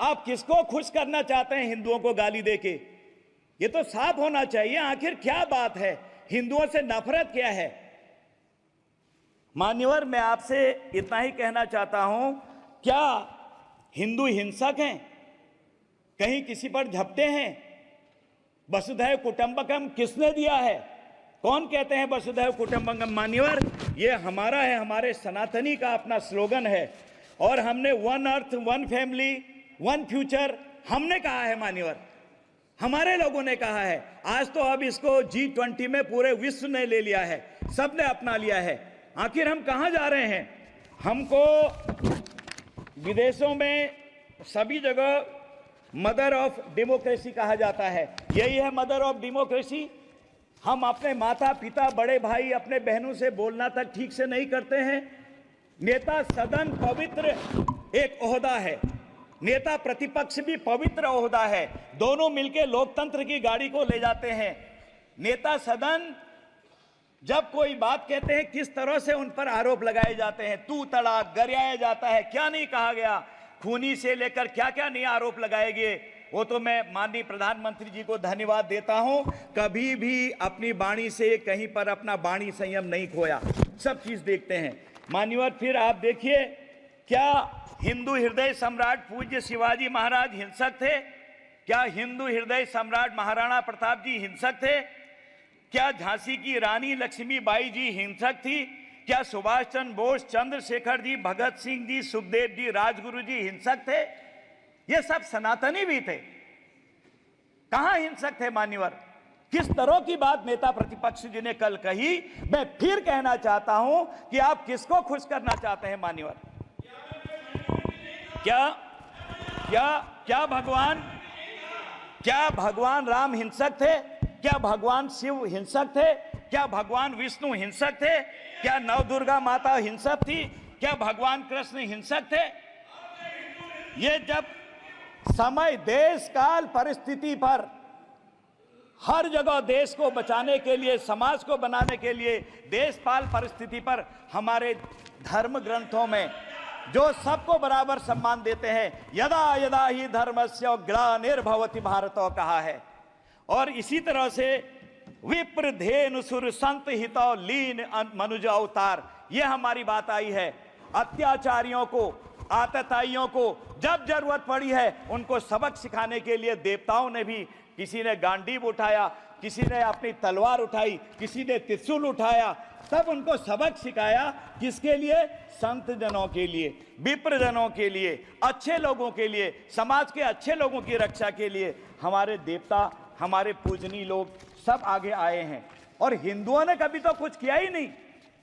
आप किसको खुश करना चाहते हैं हिंदुओं को गाली देके? ये तो साफ होना चाहिए, आखिर क्या बात है, हिंदुओं से नफरत क्या है? मान्यवर, मैं आपसे इतना ही कहना चाहता हूं, क्या हिंदू हिंसक हैं? कहीं किसी पर झपटे हैं? वसुधैव कुटुंबकम किसने दिया है? कौन कहते हैं वसुधैव कुटुंबकम? मान्यवर, ये हमारा है, हमारे सनातनी का अपना स्लोगन है, और हमने one earth, one family, one future हमने कहा है मान्यवर, हमारे लोगों ने कहा है। आज तो अब इसको G20 में पूरे विश्व ने ले लिया है, सबने अपना लिया है। आखिर हम कहां जा रहे हैं? हमको विदेशों में सभी जगह मदर ऑफ डेमोक्रेसी कहा जाता है। यही है मदर ऑफ डेमोक्रेसी? हम अपने माता पिता, बड़े भाई, अपने बहनों से बोलना तक ठीक से नहीं करते हैं। नेता सदन पवित्र एक ओहदा है, नेता प्रतिपक्ष भी पवित्र ओहदा है, दोनों मिलकर लोकतंत्र की गाड़ी को ले जाते हैं। नेता सदन जब कोई बात कहते हैं, किस तरह से उन पर आरोप लगाए जाते हैं, तू तड़ाक गरियाया जाता है, क्या नहीं कहा गया, खूनी से लेकर क्या क्या नहीं आरोप लगाए गए। वो तो मैं माननीय प्रधानमंत्री जी को धन्यवाद देता हूं, कभी भी अपनी वाणी से कहीं पर अपना वाणी संयम नहीं खोया, सब चीज देखते हैं। मान्यवर, फिर आप देखिए, क्या हिंदू हृदय सम्राट पूज्य शिवाजी महाराज हिंसक थे? क्या हिंदू हृदय सम्राट महाराणा प्रताप जी हिंसक थे? क्या झांसी की रानी लक्ष्मीबाई जी हिंसक थी? क्या सुभाष चंद्र बोस, चंद्रशेखर जी, भगत सिंह जी, सुखदेव जी, राजगुरु जी हिंसक थे? ये सब सनातनी भी थे, कहां हिंसक थे मान्यवर? किस तरह की बात नेता प्रतिपक्ष जी ने कल कही। मैं फिर कहना चाहता हूं कि आप किसको खुश करना चाहते हैं मान्यवर? क्या क्या क्या भगवान राम हिंसक थे? क्या भगवान शिव हिंसक थे? क्या भगवान विष्णु हिंसक थे? क्या नवदुर्गा माता हिंसक थी? क्या भगवान कृष्ण हिंसक थे? ये जब समय, देश, काल, परिस्थिति पर हर जगह देश को बचाने के लिए, समाज को बनाने के लिए, देशपाल परिस्थिति पर हमारे धर्म ग्रंथों में जो सबको बराबर सम्मान देते हैं, यदा यदा ही धर्मस्य ग्लानिर्भवति भारतो कहा है। और इसी तरह से विप्र धेनु सुर संत हितो लीन मनुज अवतार, ये हमारी बात आई है। अत्याचारियों को, आतताइयों को जब जरूरत पड़ी है, उनको सबक सिखाने के लिए देवताओं ने भी, किसी ने गांडीव उठाया, किसी ने अपनी तलवार उठाई, किसी ने त्रिशूल उठाया, सब उनको सबक सिखाया। किसके लिए? संत जनों के लिए, विप्र जनों के लिए, अच्छे लोगों के लिए, समाज के अच्छे लोगों की रक्षा के लिए हमारे देवता, हमारे पूजनीय लोग सब आगे आए हैं। और हिंदुओं ने कभी तो कुछ किया ही नहीं।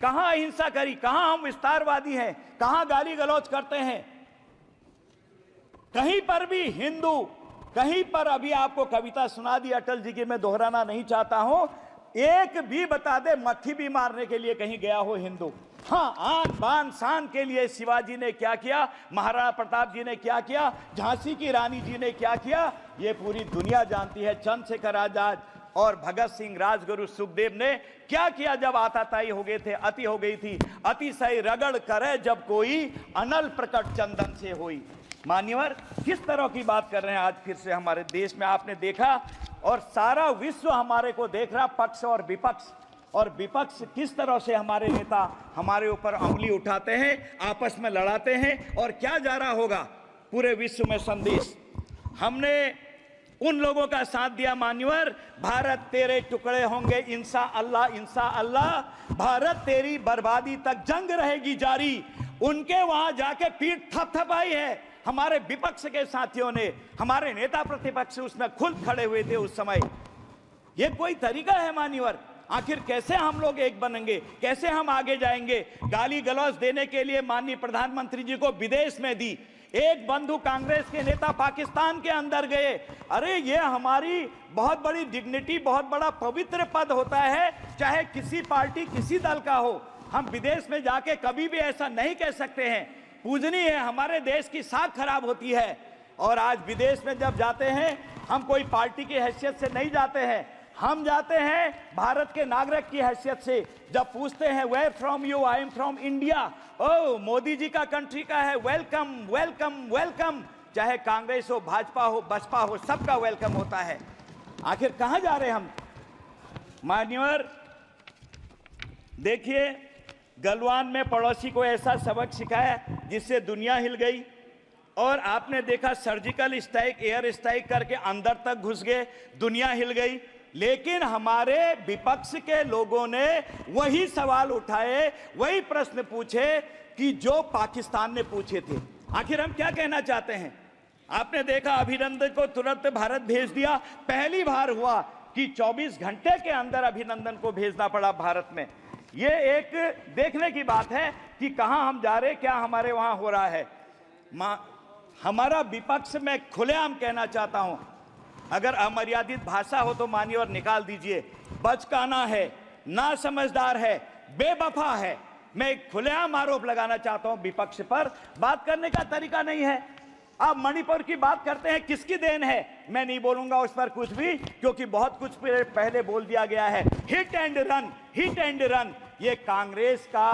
कहां अहिंसा करी? कहां हम विस्तारवादी हैं? कहां गाली गलौज करते हैं? कहीं पर भी हिंदू, कहीं पर, अभी आपको कविता सुना दी अटल जी की, मैं दोहराना नहीं चाहता हूं, एक भी बता दे मक्खी भी मारने के लिए कहीं गया हो हिंदू। हाँ, आन बान शान के लिए शिवाजी ने क्या किया, महाराणा प्रताप जी ने क्या किया, झांसी की रानी जी ने क्या किया, ये पूरी दुनिया जानती है। चंद्रशेखर आजाद और भगत सिंह, राजगुरु, सुखदेव ने क्या किया जब आताताई हो गए थे, अति हो गई थी। अतिशय रगड़ करे जब कोई, अनल प्रकट चंदन से होई। मान्यवर, किस तरह की बात कर रहे हैं आज फिर से हमारे देश में? आपने देखा, और सारा विश्व हमारे को देख रहा, पक्ष और विपक्ष। और विपक्ष किस तरह से हमारे नेता हमारे ऊपर उंगली उठाते हैं, आपस में लड़ाते हैं। और क्या जा रहा होगा पूरे विश्व में संदेश? हमने उन लोगों का साथ दिया मान्यवर, भारत तेरे टुकड़े होंगे इंशा अल्लाह, इंशा अल्लाह, भारत तेरी बर्बादी तक जंग रहेगी जारी। उनके वहां जाके पीठ थपथपाई है हमारे विपक्ष के साथियों ने, हमारे नेता प्रतिपक्ष उसमें खुद खड़े हुए थे उस समय। ये कोई तरीका है मान्यवर? आखिर कैसे हम लोग एक बनेंगे? कैसे हम आगे जाएंगे? गाली गलौज देने के लिए माननीय प्रधानमंत्री जी को विदेश में दी, एक बंधु कांग्रेस के नेता पाकिस्तान के अंदर गए। अरे ये हमारी बहुत बड़ी डिग्निटी, बहुत बड़ा पवित्र पद होता है, चाहे किसी पार्टी, किसी दल का हो। हम विदेश में जाके कभी भी ऐसा नहीं कह सकते हैं। पूजनीय है, हमारे देश की साख खराब होती है। और आज विदेश में जब जाते हैं, हम कोई पार्टी की हैसियत से नहीं जाते हैं, हम जाते हैं भारत के नागरिक की हैसियत से। जब पूछते हैं where from you, I am from India, oh Modi ji का कंट्री का है, वेलकम वेलकम वेलकम। चाहे कांग्रेस हो, भाजपा हो, बसपा हो, सबका वेलकम होता है। आखिर कहां जा रहे हैं हम? मान्यवर, देखिए, गलवान में पड़ोसी को ऐसा सबक सिखाया जिससे दुनिया हिल गई, और आपने देखा सर्जिकल स्ट्राइक, एयर स्ट्राइक करके अंदर तक घुस गए, दुनिया हिल गई। लेकिन हमारे विपक्ष के लोगों ने वही सवाल उठाए, वही प्रश्न पूछे कि जो पाकिस्तान ने पूछे थे। आखिर हम क्या कहना चाहते हैं? आपने देखा अभिनंदन को तुरंत भारत भेज दिया। पहली बार हुआ कि 24 घंटे के अंदर अभिनंदन को भेजना पड़ा भारत में। ये एक देखने की बात है कि कहां हम जा रहे, क्या हमारे वहां हो रहा है। हमारा विपक्ष में खुलेआम कहना चाहता हूं, अगर अमर्यादित भाषा हो तो मानिए और निकाल दीजिए। बचकाना है, ना समझदार है, बेवफा है। मैं एक खुलेआम आरोप लगाना चाहता हूं विपक्ष पर। बात करने का तरीका नहीं है। आप मणिपुर की बात करते हैं, किसकी देन है? मैं नहीं बोलूंगा उस पर कुछ भी, क्योंकि बहुत कुछ पहले बोल दिया गया है। Hit and run, hit and run, ये कांग्रेस का,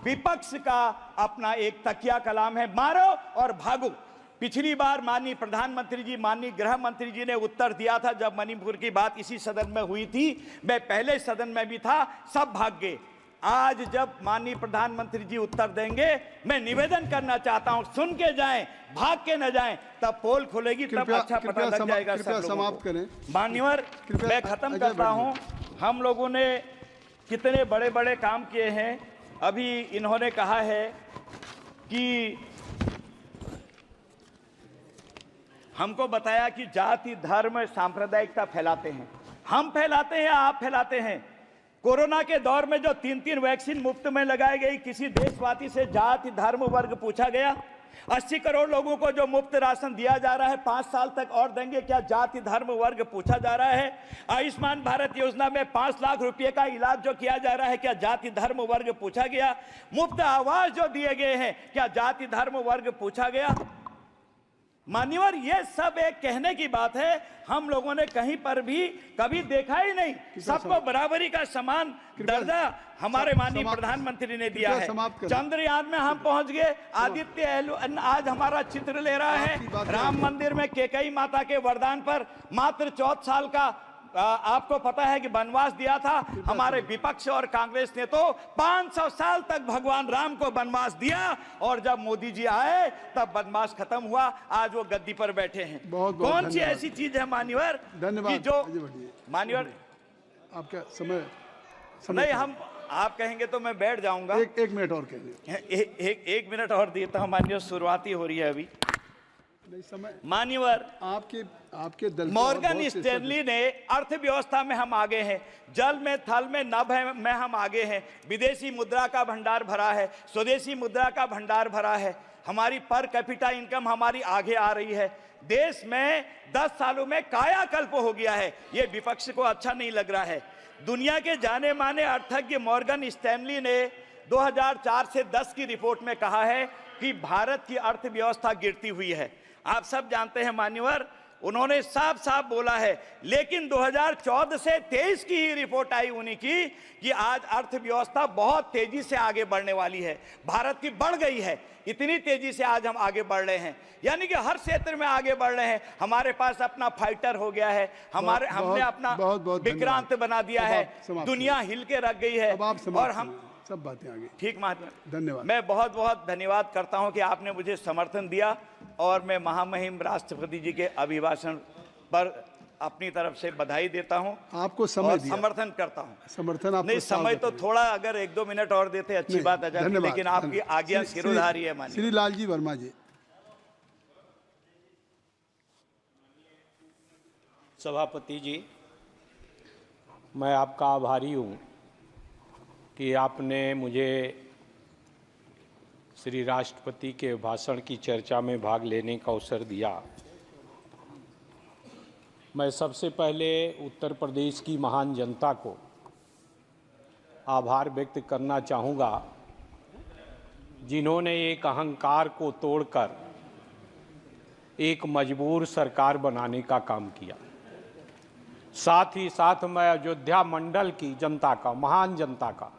विपक्ष का अपना एक तकिया कलाम है। मारो और भागो। पिछली बार माननीय प्रधानमंत्री जी, माननीय गृह मंत्री जी ने उत्तर दिया था जब मणिपुर की बात इसी सदन में हुई थी। मैं पहले सदन में भी था, सब भाग गए। आज जब माननीय प्रधानमंत्री जी उत्तर देंगे, मैं निवेदन करना चाहता हूं, सुन के जाएं, भाग के न जाएं, तब पोल खुलेगी, तब अच्छा पता लग जाएगा सब लोगों को। मान्यवर, मैं खत्म करता हूं। हम लोगों ने कितने बड़े बड़े काम किए हैं। अभी इन्होंने कहा है कि हमको बताया कि जाति, धर्म, सांप्रदायिकता फैलाते हैं। हम फैलाते हैं, आप फैलाते हैं। कोरोना के दौर में जो 3-3 वैक्सीन मुफ्त में लगाई गई, किसी देशवासी से जाति, धर्म, वर्ग पूछा गया? 80 करोड़ लोगों को जो मुफ्त राशन दिया जा रहा है, 5 साल तक और देंगे, क्या जाति, धर्म, वर्ग पूछा जा रहा है? आयुष्मान भारत योजना में 5 लाख रुपए का इलाज जो किया जा रहा है, क्या जाति, धर्म, वर्ग पूछा गया? मुफ्त आवास जो दिए गए हैं, क्या जाति, धर्म, वर्ग पूछा गया? मान्यवर, ये सब एक कहने की बात है। हम लोगों ने कहीं पर भी कभी देखा ही नहीं। सबको बराबरी का समान दर्जा हमारे माननीय प्रधानमंत्री ने दिया है। चंद्रयान में हम पहुंच गए। आदित्य एल आज हमारा चित्र ले रहा है। राम मंदिर में कैकेयी माता के वरदान पर मात्र 14 साल का आपको पता है कि वनवास दिया था। हमारे विपक्ष और कांग्रेस ने तो 500 साल तक भगवान राम को वनवास दिया, और जब मोदी जी आए तब वनवास खत्म हुआ। आज वो गद्दी पर बैठे हैं। कौन सी ऐसी चीज है मान्यवर कि जो मान्यवर आपका समय नहीं, हम आप कहेंगे तो मैं बैठ जाऊंगा। एक मिनट और कहेंगे। एक मिनट और देता हूं मान्यवर, शुरुआती हो रही है अभी। मान्यवर, आपके दल मॉर्गन स्टैनली ने अर्थव्यवस्था में हम आगे हैं, जल में, थल में, नभ में हम आगे हैं। विदेशी मुद्रा का भंडार भरा है, स्वदेशी मुद्रा का भंडार भरा है। हमारी पर कैपिटा इनकम हमारी आगे आ रही है। देश में 10 सालों में कायाकल्प हो गया है। ये विपक्ष को अच्छा नहीं लग रहा है। दुनिया के जाने माने अर्थज्ञ मॉर्गन स्टैनली ने 2004 से 10 की रिपोर्ट में कहा है कि भारत की अर्थव्यवस्था गिरती हुई है। आप सब जानते हैं मान्यवर, उन्होंने साफ साफ बोला है। लेकिन 2014 से 23 की ही रिपोर्ट आई उन्हीं की कि आज अर्थव्यवस्था बहुत तेजी से आगे बढ़ने वाली है। भारत की बढ़ गई है, इतनी तेजी से आज हम आगे बढ़ रहे हैं, यानी कि हर क्षेत्र में आगे बढ़ रहे हैं। हमारे पास अपना फाइटर हो गया है, हमने अपना विक्रांत बना दिया है, दुनिया हिल के रख गई है। और हम सब बातें आगे। ठीक महात्मा, धन्यवाद। मैं बहुत बहुत धन्यवाद करता हूं कि आपने मुझे समर्थन दिया, और मैं महामहिम राष्ट्रपति जी के अभिभाषण पर अपनी तरफ से बधाई देता हूं। आपको समय दिया, समर्थन करता हूं। समर्थन आपको नहीं, समय तो थोड़ा अगर 1-2 मिनट और देते अच्छी बात है, लेकिन आपकी आज्ञा सिरोधारी है माननीय श्री लालजी वर्मा जी। सभापति जी, मैं आपका आभारी हूँ कि आपने मुझे श्री राष्ट्रपति के भाषण की चर्चा में भाग लेने का अवसर दिया। मैं सबसे पहले उत्तर प्रदेश की महान जनता को आभार व्यक्त करना चाहूँगा, जिन्होंने एक अहंकार को तोड़कर एक मजबूर सरकार बनाने का काम किया। साथ ही साथ मैं अयोध्या मंडल की जनता का, महान जनता का